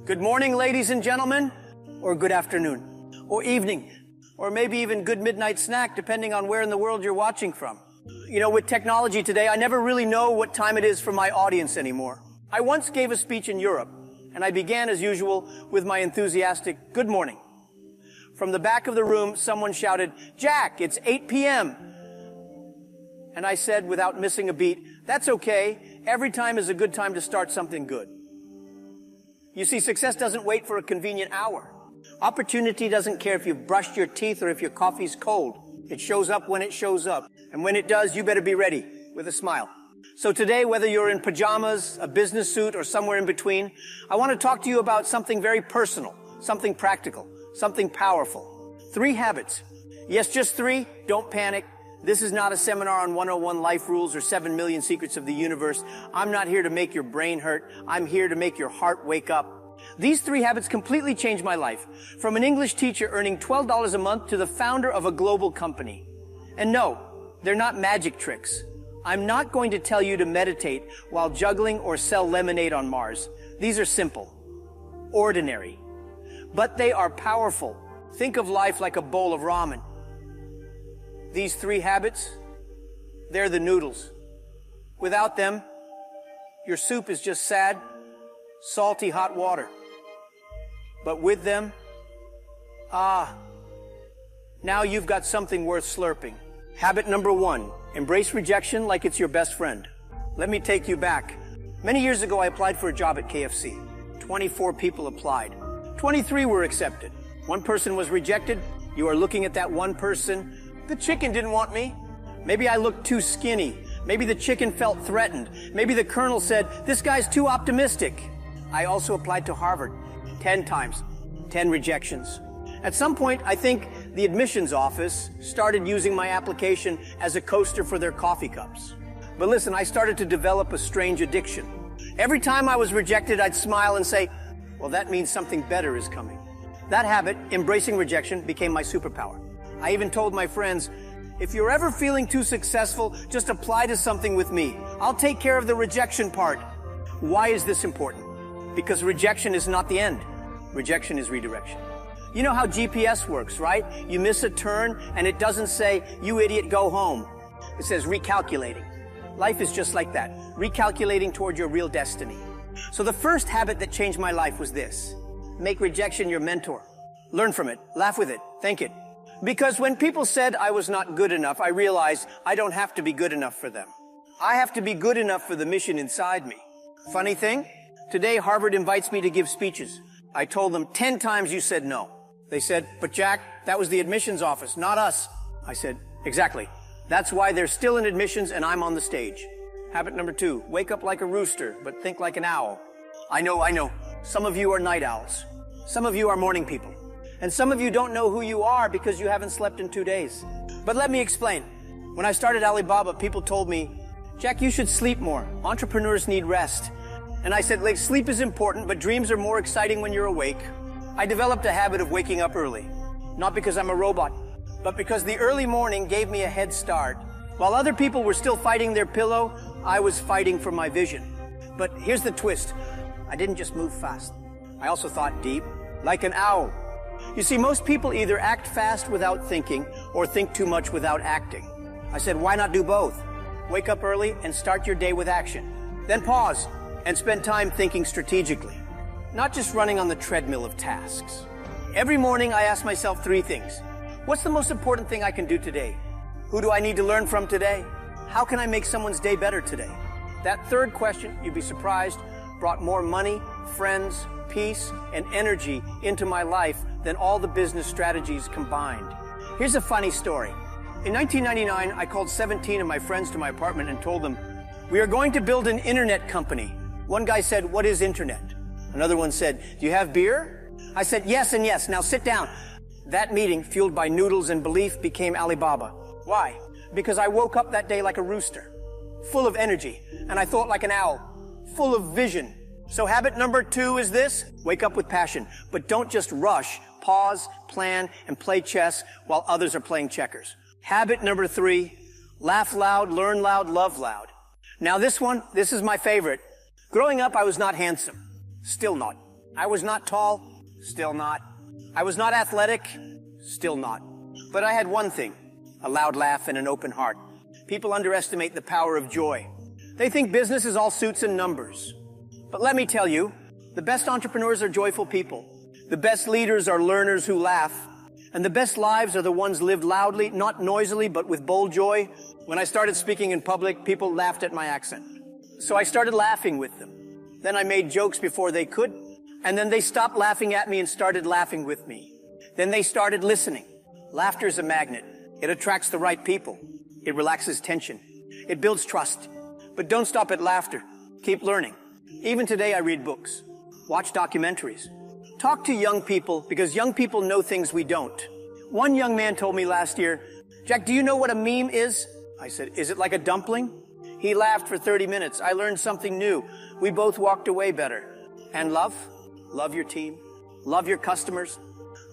Good morning, ladies and gentlemen, or good afternoon, or evening, or maybe even good midnight snack, depending on where in the world you're watching from. You know, with technology today, I never really know what time it is for my audience anymore. I once gave a speech in Europe, and I began, as usual, with my enthusiastic good morning. From the back of the room, someone shouted, "Jack, it's 8 p.m. And I said, without missing a beat, "That's okay. Every time is a good time to start something good." You see, success doesn't wait for a convenient hour. Opportunity doesn't care if you've brushed your teeth or if your coffee's cold. It shows up when it shows up. And when it does, you better be ready with a smile. So today, whether you're in pajamas, a business suit, or somewhere in between, I want to talk to you about something very personal, something practical, something powerful. 3 habits. Yes, just 3. Don't panic. This is not a seminar on 101 life rules or 7 million secrets of the universe. I'm not here to make your brain hurt. I'm here to make your heart wake up. These 3 habits completely changed my life. From an English teacher earning $12 a month to the founder of a global company. And no, they're not magic tricks. I'm not going to tell you to meditate while juggling or sell lemonade on Mars. These are simple, ordinary, but they are powerful. Think of life like a bowl of ramen. These 3 habits, they're the noodles. Without them, your soup is just sad, salty hot water. But with them, now you've got something worth slurping. Habit number 1, embrace rejection like it's your best friend. Let me take you back. Many years ago, I applied for a job at KFC. 24 people applied. 23 were accepted. 1 person was rejected. You are looking at that 1 person. The chicken didn't want me. Maybe I looked too skinny. Maybe the chicken felt threatened. Maybe the colonel said, "This guy's too optimistic." I also applied to Harvard 10 times, 10 rejections. At some point, I think the admissions office started using my application as a coaster for their coffee cups. But listen, I started to develop a strange addiction. Every time I was rejected, I'd smile and say, "Well, that means something better is coming." That habit, embracing rejection, became my superpower. I even told my friends, if you're ever feeling too successful, just apply to something with me. I'll take care of the rejection part. Why is this important? Because rejection is not the end. Rejection is redirection. You know how GPS works, right? You miss a turn and it doesn't say, "You idiot, go home." It says recalculating. Life is just like that, recalculating toward your real destiny. So the first habit that changed my life was this. Make rejection your mentor. Learn from it, laugh with it, thank it. Because when people said I was not good enough, I realized I don't have to be good enough for them. I have to be good enough for the mission inside me. Funny thing, today Harvard invites me to give speeches. I told them 10 times you said no. They said, "But Jack, that was the admissions office, not us." I said, "Exactly. That's why they're still in admissions and I'm on the stage." Habit number 2, wake up like a rooster, but think like an owl. I know. Some of you are night owls. Some of you are morning people. And some of you don't know who you are because you haven't slept in 2 days. But let me explain. When I started Alibaba, people told me, "Jack, you should sleep more. Entrepreneurs need rest." And I said, like, sleep is important, but dreams are more exciting when you're awake. I developed a habit of waking up early. Not because I'm a robot, but because the early morning gave me a head start. While other people were still fighting their pillow, I was fighting for my vision. But here's the twist. I didn't just move fast. I also thought deep, like an owl. You see, most people either act fast without thinking or think too much without acting. I said, why not do both? Wake up early and start your day with action. Then pause and spend time thinking strategically, not just running on the treadmill of tasks. Every morning I ask myself 3 things. What's the most important thing I can do today? Who do I need to learn from today? How can I make someone's day better today? That 3rd question, you'd be surprised, brought more money, friends, peace, and energy into my life than all the business strategies combined. Here's a funny story. In 1999, I called 17 of my friends to my apartment and told them, "We are going to build an internet company." One guy said, "What is internet?" Another one said, "Do you have beer?" I said, "Yes and yes. Now sit down." That meeting, fueled by noodles and belief, became Alibaba. Why? Because I woke up that day like a rooster, full of energy, and I thought like an owl, full of vision. So habit number 2 is this: wake up with passion, but don't just rush. Pause, plan, and play chess while others are playing checkers. Habit number 3, laugh loud, learn loud, love loud. Now this is my favorite. Growing up, I was not handsome. Still not. I was not tall, still not. I was not athletic, still not. But I had one thing, a loud laugh and an open heart. People underestimate the power of joy. They think business is all suits and numbers. But let me tell you, the best entrepreneurs are joyful people. The best leaders are learners who laugh. And the best lives are the ones lived loudly, not noisily, but with bold joy. When I started speaking in public, people laughed at my accent. So I started laughing with them. Then I made jokes before they could. And then they stopped laughing at me and started laughing with me. Then they started listening. Laughter is a magnet. It attracts the right people. It relaxes tension. It builds trust. But don't stop at laughter. Keep learning. Even today I read books, watch documentaries, talk to young people because young people know things we don't. One young man told me last year, "Jack, do you know what a meme is?" I said, "Is it like a dumpling?" He laughed for 30 minutes. I learned something new. We both walked away better. And love? Love your team. Love your customers.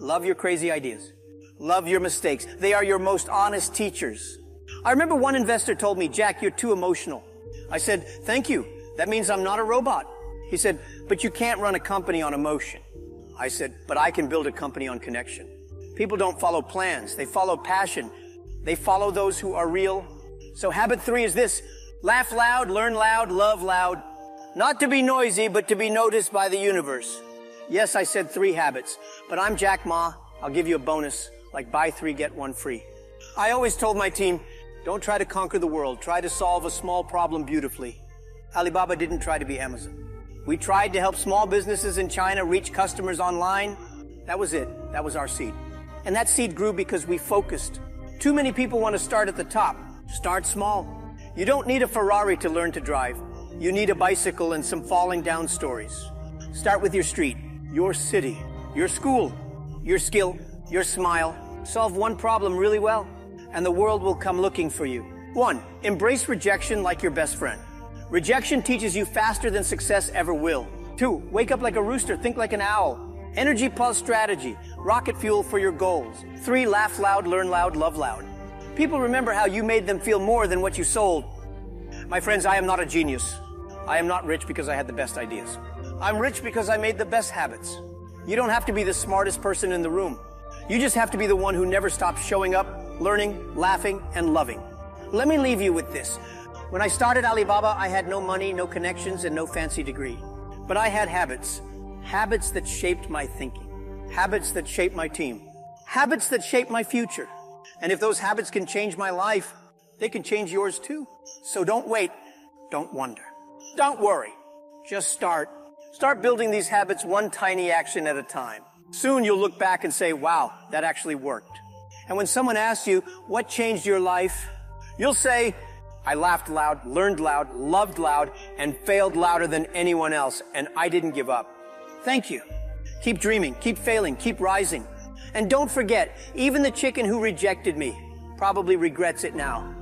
Love your crazy ideas. Love your mistakes. They are your most honest teachers. I remember one investor told me, "Jack, you're too emotional." I said, "Thank you. That means I'm not a robot." He said, "But you can't run a company on emotion." I said, "But I can build a company on connection." People don't follow plans. They follow passion. They follow those who are real. So habit 3 is this: laugh loud, learn loud, love loud. Not to be noisy, but to be noticed by the universe. Yes, I said 3 habits, but I'm Jack Ma. I'll give you a bonus, like buy 3, get 1 free. I always told my team, don't try to conquer the world. Try to solve a small problem beautifully. Alibaba didn't try to be Amazon. We tried to help small businesses in China reach customers online. That was it. That was our seed. And that seed grew because we focused. Too many people want to start at the top. Start small. You don't need a Ferrari to learn to drive. You need a bicycle and some falling down stories. Start with your street, your city, your school, your skill, your smile. Solve one problem really well, and the world will come looking for you. 1, embrace rejection like your best friend. Rejection teaches you faster than success ever will. 2, wake up like a rooster, think like an owl. Energy plus strategy, rocket fuel for your goals. 3, laugh loud, learn loud, love loud. People remember how you made them feel more than what you sold. My friends, I am not a genius. I am not rich because I had the best ideas. I'm rich because I made the best habits. You don't have to be the smartest person in the room. You just have to be the one who never stops showing up, learning, laughing, and loving. Let me leave you with this. When I started Alibaba, I had no money, no connections, and no fancy degree. But I had habits. Habits that shaped my thinking. Habits that shaped my team. Habits that shaped my future. And if those habits can change my life, they can change yours too. So don't wait. Don't wonder. Don't worry. Just start. Start building these habits one tiny action at a time. Soon you'll look back and say, wow, that actually worked. And when someone asks you, what changed your life? You'll say, I laughed loud, learned loud, loved loud, and failed louder than anyone else, and I didn't give up. Thank you. Keep dreaming, keep failing, keep rising. And don't forget, even the chicken who rejected me probably regrets it now.